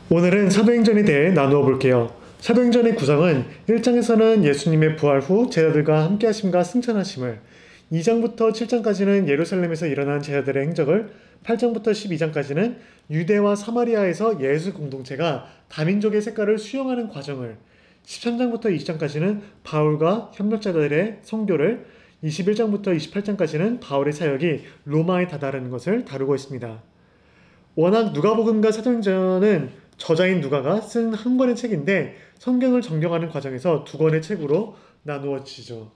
오늘은 사도행전에 대해 나누어 볼게요. 사도행전의 구성은 1장에서는 예수님의 부활 후 제자들과 함께하심과 승천하심을, 2장부터 7장까지는 예루살렘에서 일어난 제자들의 행적을, 8장부터 12장까지는 유대와 사마리아에서 예수 공동체가 다민족의 색깔을 수용하는 과정을, 13장부터 20장까지는 바울과 협력자들의 선교를, 21장부터 28장까지는 바울의 사역이 로마에 다다르는 것을 다루고 있습니다. 워낙 누가복음과 사도행전은 저자인 누가가 쓴 한 권의 책인데 성경을 정경하는 과정에서 두 권의 책으로 나누어지죠.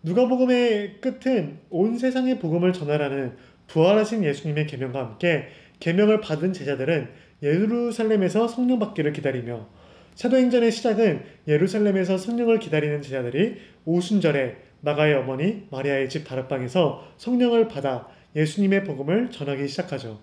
누가복음의 끝은 온 세상의 복음을 전하라는 부활하신 예수님의 계명과 함께 계명을 받은 제자들은 예루살렘에서 성령 받기를 기다리며, 사도행전의 시작은 예루살렘에서 성령을 기다리는 제자들이 오순절에 마가의 어머니 마리아의 집 다락방에서 성령을 받아 예수님의 복음을 전하기 시작하죠.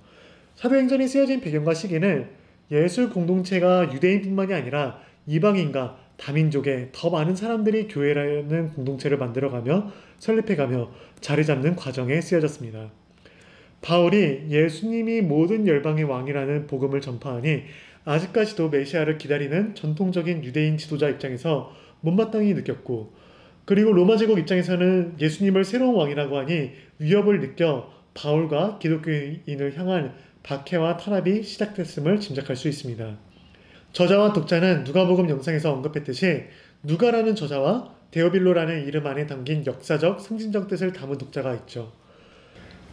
사도행전이 쓰여진 배경과 시기는 예수 공동체가 유대인뿐만이 아니라 이방인과 다민족의 더 많은 사람들이 교회라는 공동체를 만들어가며 설립해가며 자리 잡는 과정에 쓰여졌습니다. 바울이 예수님이 모든 열방의 왕이라는 복음을 전파하니 아직까지도 메시아를 기다리는 전통적인 유대인 지도자 입장에서 못마땅히 느꼈고, 그리고 로마 제국 입장에서는 예수님을 새로운 왕이라고 하니 위협을 느껴 바울과 기독교인을 향한 박해와 탄압이 시작됐음을 짐작할 수 있습니다. 저자와 독자는 누가복음 영상에서 언급했듯이 누가라는 저자와 데오빌로라는 이름 안에 담긴 역사적, 상징적 뜻을 담은 독자가 있죠.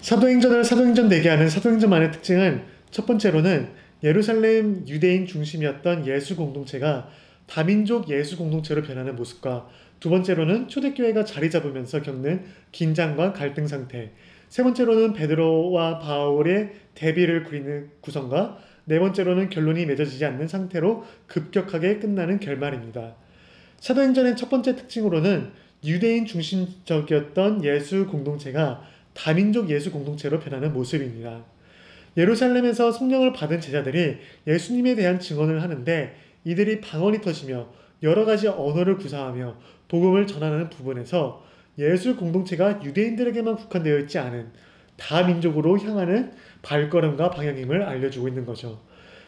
사도행전을 사도행전 되게 하는 사도행전만의 특징은 첫 번째로는 예루살렘 유대인 중심이었던 예수 공동체가 다민족 예수 공동체로 변하는 모습과, 두 번째로는 초대교회가 자리 잡으면서 겪는 긴장과 갈등 상태, 세 번째로는 베드로와 바울의 대비를 그리는 구성과, 네 번째로는 결론이 맺어지지 않는 상태로 급격하게 끝나는 결말입니다. 사도행전의 첫 번째 특징으로는 유대인 중심적이었던 예수 공동체가 다민족 예수 공동체로 변하는 모습입니다. 예루살렘에서 성령을 받은 제자들이 예수님에 대한 증언을 하는데 이들이 방언이 터지며 여러 가지 언어를 구사하며 복음을 전하는 부분에서 예수 공동체가 유대인들에게만 국한되어 있지 않은 다민족으로 향하는 발걸음과 방향임을 알려주고 있는 거죠.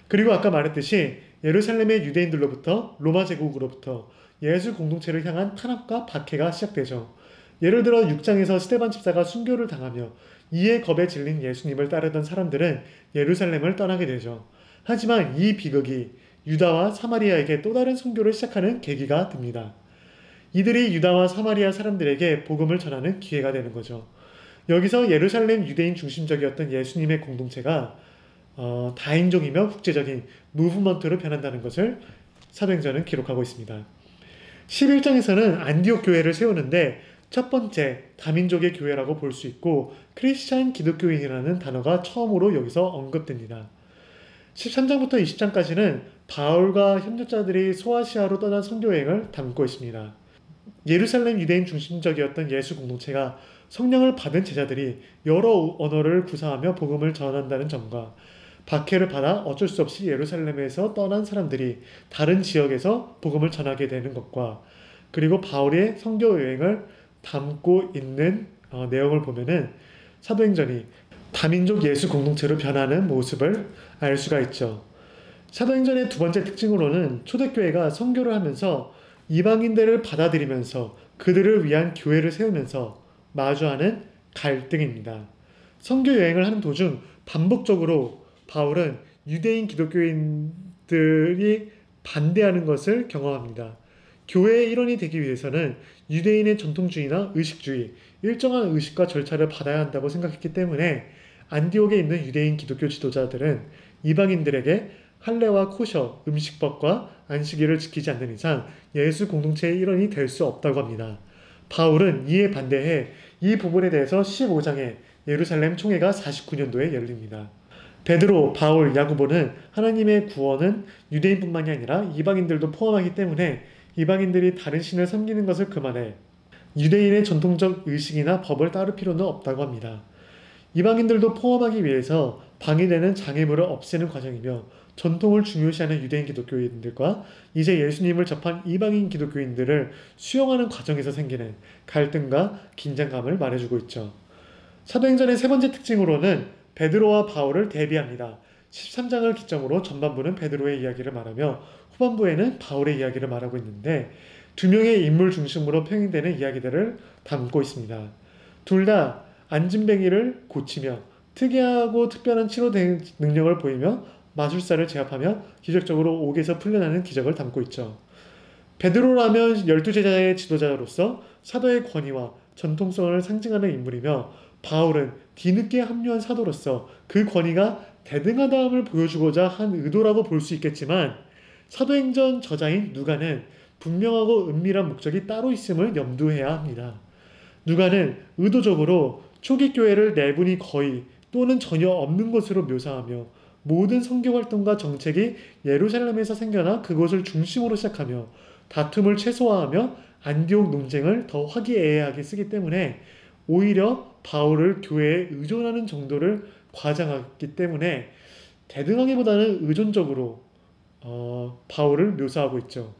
그리고 아까 말했듯이 예루살렘의 유대인들로부터 로마 제국으로부터 예수 공동체를 향한 탄압과 박해가 시작되죠. 예를 들어 6장에서 스데반 집사가 순교를 당하며 이에 겁에 질린 예수님을 따르던 사람들은 예루살렘을 떠나게 되죠. 하지만 이 비극이 유다와 사마리아에게 또 다른 순교를 시작하는 계기가 됩니다. 이들이 유다와 사마리아 사람들에게 복음을 전하는 기회가 되는 거죠. 여기서 예루살렘 유대인 중심적이었던 예수님의 공동체가 다인종이며 국제적인 무브먼트로 변한다는 것을 사도행전은 기록하고 있습니다. 11장에서는 안디옥 교회를 세우는데 첫 번째 다민족의 교회라고 볼 수 있고, 크리스찬 기독교인이라는 단어가 처음으로 여기서 언급됩니다. 13장부터 20장까지는 바울과 협력자들이 소아시아로 떠난 선교여행을 담고 있습니다. 예루살렘 유대인 중심적이었던 예수 공동체가 성령을 받은 제자들이 여러 언어를 구사하며 복음을 전한다는 점과, 박해를 받아 어쩔 수 없이 예루살렘에서 떠난 사람들이 다른 지역에서 복음을 전하게 되는 것과, 그리고 바울의 선교 여행을 담고 있는 내용을 보면은 사도행전이 다민족 예수 공동체로 변하는 모습을 알 수가 있죠. 사도행전의 두 번째 특징으로는 초대교회가 선교를 하면서 이방인들을 받아들이면서 그들을 위한 교회를 세우면서 마주하는 갈등입니다. 선교 여행을 하는 도중 반복적으로 바울은 유대인 기독교인들이 반대하는 것을 경험합니다. 교회의 일원이 되기 위해서는 유대인의 전통주의나 의식주의, 일정한 의식과 절차를 받아야 한다고 생각했기 때문에 안디옥에 있는 유대인 기독교 지도자들은 이방인들에게 할례와 코셔, 음식법과 안식일을 지키지 않는 이상 예수 공동체의 일원이 될 수 없다고 합니다. 바울은 이에 반대해 이 부분에 대해서 15장에 예루살렘 총회가 49년도에 열립니다. 베드로, 바울, 야고보는 하나님의 구원은 유대인뿐만이 아니라 이방인들도 포함하기 때문에 이방인들이 다른 신을 섬기는 것을 그만해 유대인의 전통적 의식이나 법을 따를 필요는 없다고 합니다. 이방인들도 포함하기 위해서 방해되는 장애물을 없애는 과정이며, 전통을 중요시하는 유대인 기독교인들과 이제 예수님을 접한 이방인 기독교인들을 수용하는 과정에서 생기는 갈등과 긴장감을 말해주고 있죠. 사도행전의 세 번째 특징으로는 베드로와 바울을 대비합니다. 13장을 기점으로 전반부는 베드로의 이야기를 말하며 후반부에는 바울의 이야기를 말하고 있는데 두 명의 인물 중심으로 평행되는 이야기들을 담고 있습니다. 둘 다 안진뱅이를 고치며 특이하고 특별한 치료 능력을 보이며 마술사를 제압하며 기적적으로 옥에서 풀려나는 기적을 담고 있죠. 베드로라면 12제자의 지도자로서 사도의 권위와 전통성을 상징하는 인물이며 바울은 뒤늦게 합류한 사도로서 그 권위가 대등하다함을 보여주고자 한 의도라고 볼 수 있겠지만 사도행전 저자인 누가는 분명하고 은밀한 목적이 따로 있음을 염두해야 합니다. 누가는 의도적으로 초기 교회를 내분이 거의 또는 전혀 없는 것으로 묘사하며 모든 선교 활동과 정책이 예루살렘에서 생겨나 그곳을 중심으로 시작하며 다툼을 최소화하며 안디옥 논쟁을 더 화기애애하게 쓰기 때문에 오히려 바울을 교회에 의존하는 정도를 과장하기 때문에 대등하기보다는 의존적으로 바울을 묘사하고 있죠.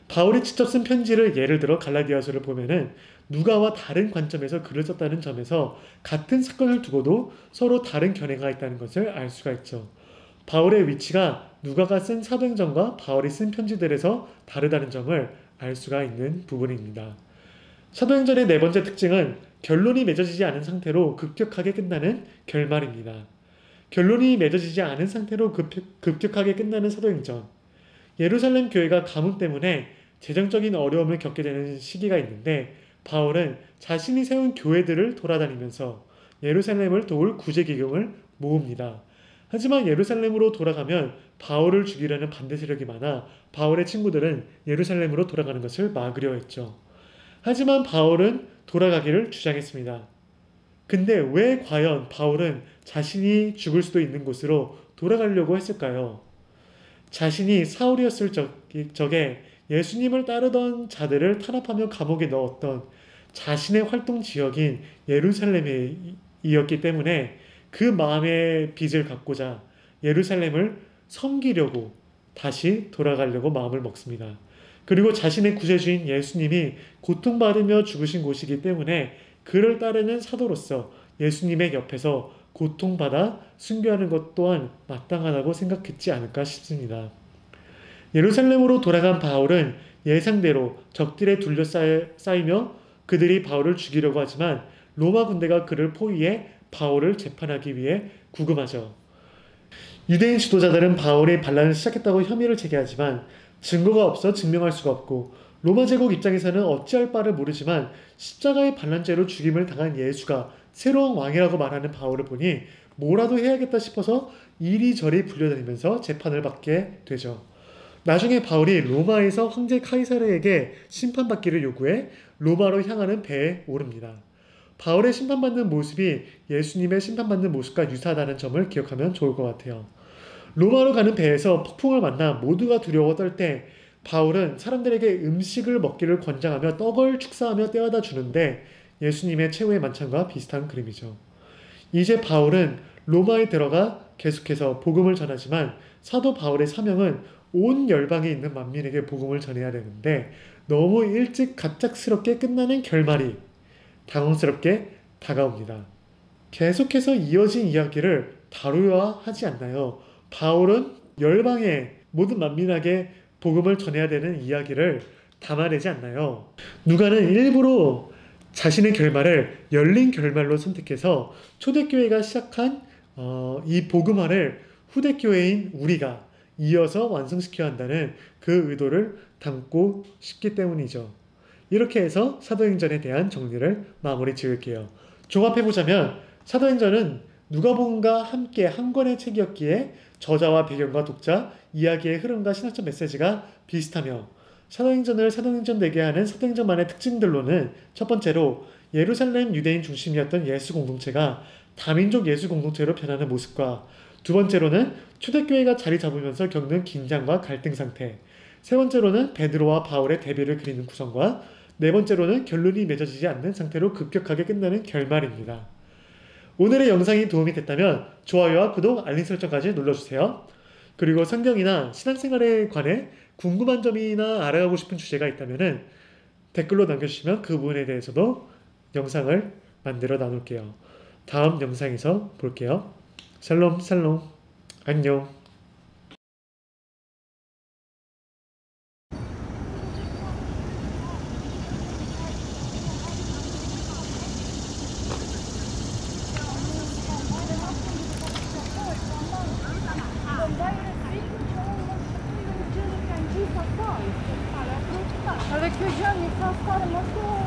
바울이 직접 쓴 편지를 예를 들어 갈라디아서를 보면은 누가와 다른 관점에서 글을 썼다는 점에서 같은 사건을 두고도 서로 다른 견해가 있다는 것을 알 수가 있죠. 바울의 위치가 누가가 쓴 사도행전과 바울이 쓴 편지들에서 다르다는 점을 알 수가 있는 부분입니다. 사도행전의 네 번째 특징은 결론이 맺어지지 않은 상태로 급격하게 끝나는 결말입니다. 결론이 맺어지지 않은 상태로 급격하게 끝나는 사도행전. 예루살렘 교회가 가뭄 때문에 재정적인 어려움을 겪게 되는 시기가 있는데 바울은 자신이 세운 교회들을 돌아다니면서 예루살렘을 도울 구제기금을 모읍니다. 하지만 예루살렘으로 돌아가면 바울을 죽이려는 반대 세력이 많아 바울의 친구들은 예루살렘으로 돌아가는 것을 막으려 했죠. 하지만 바울은 돌아가기를 주장했습니다. 근데 왜 과연 바울은 자신이 죽을 수도 있는 곳으로 돌아가려고 했을까요? 자신이 사울이었을 적에 예수님을 따르던 자들을 탄압하며 감옥에 넣었던 자신의 활동 지역인 예루살렘이었기 때문에 그 마음의 빚을 갚고자 예루살렘을 섬기려고 다시 돌아가려고 마음을 먹습니다. 그리고 자신의 구세주인 예수님이 고통받으며 죽으신 곳이기 때문에 그를 따르는 사도로서 예수님의 옆에서 고통받아 순교하는 것 또한 마땅하다고 생각했지 않을까 싶습니다. 예루살렘으로 돌아간 바울은 예상대로 적들에 둘러싸이며 그들이 바울을 죽이려고 하지만 로마 군대가 그를 포위해 바울을 재판하기 위해 구금하죠. 유대인 지도자들은 바울이 반란을 시작했다고 혐의를 제기하지만 증거가 없어 증명할 수가 없고 로마 제국 입장에서는 어찌할 바를 모르지만 십자가의 반란죄로 죽임을 당한 예수가 새로운 왕이라고 말하는 바울을 보니 뭐라도 해야겠다 싶어서 이리저리 불려다니면서 재판을 받게 되죠. 나중에 바울이 로마에서 황제 카이사르에게 심판받기를 요구해 로마로 향하는 배에 오릅니다. 바울의 심판받는 모습이 예수님의 심판받는 모습과 유사하다는 점을 기억하면 좋을 것 같아요. 로마로 가는 배에서 폭풍을 만나 모두가 두려워 떨 때 바울은 사람들에게 음식을 먹기를 권장하며 떡을 축사하며 떼어다 주는데 예수님의 최후의 만찬과 비슷한 그림이죠. 이제 바울은 로마에 들어가 계속해서 복음을 전하지만 사도 바울의 사명은 온 열방에 있는 만민에게 복음을 전해야 되는데 너무 일찍 갑작스럽게 끝나는 결말이 당황스럽게 다가옵니다. 계속해서 이어진 이야기를 다루어야 하지 않나요? 바울은 열방의 모든 만민에게 복음을 전해야 되는 이야기를 담아내지 않나요? 누가는 일부러 자신의 결말을 열린 결말로 선택해서 초대교회가 시작한 이 복음화를 후대교회인 우리가 이어서 완성시켜야 한다는 그 의도를 담고 싶기 때문이죠. 이렇게 해서 사도행전에 대한 정리를 마무리 지을게요. 종합해보자면 사도행전은 누가복음과 함께 한 권의 책이었기에 저자와 배경과 독자, 이야기의 흐름과 신학적 메시지가 비슷하며 사도행전을 사도행전 되게 하는 사도행전만의 특징들로는 첫 번째로 예루살렘 유대인 중심이었던 예수 공동체가 다민족 예수 공동체로 변하는 모습과 두 번째로는 초대교회가 자리 잡으면서 겪는 긴장과 갈등 상태, 세 번째로는 베드로와 바울의 대비를 그리는 구성과 네 번째로는 결론이 맺어지지 않는 상태로 급격하게 끝나는 결말입니다. 오늘의 영상이 도움이 됐다면 좋아요와 구독, 알림 설정까지 눌러주세요. 그리고 성경이나 신앙생활에 관해 궁금한 점이나 알아가고 싶은 주제가 있다면 댓글로 남겨주시면 그 부분에 대해서도 영상을 만들어 나눌게요. 다음 영상에서 볼게요. 샬롬 샬롬. 안녕. Ale che già mi fa stare molto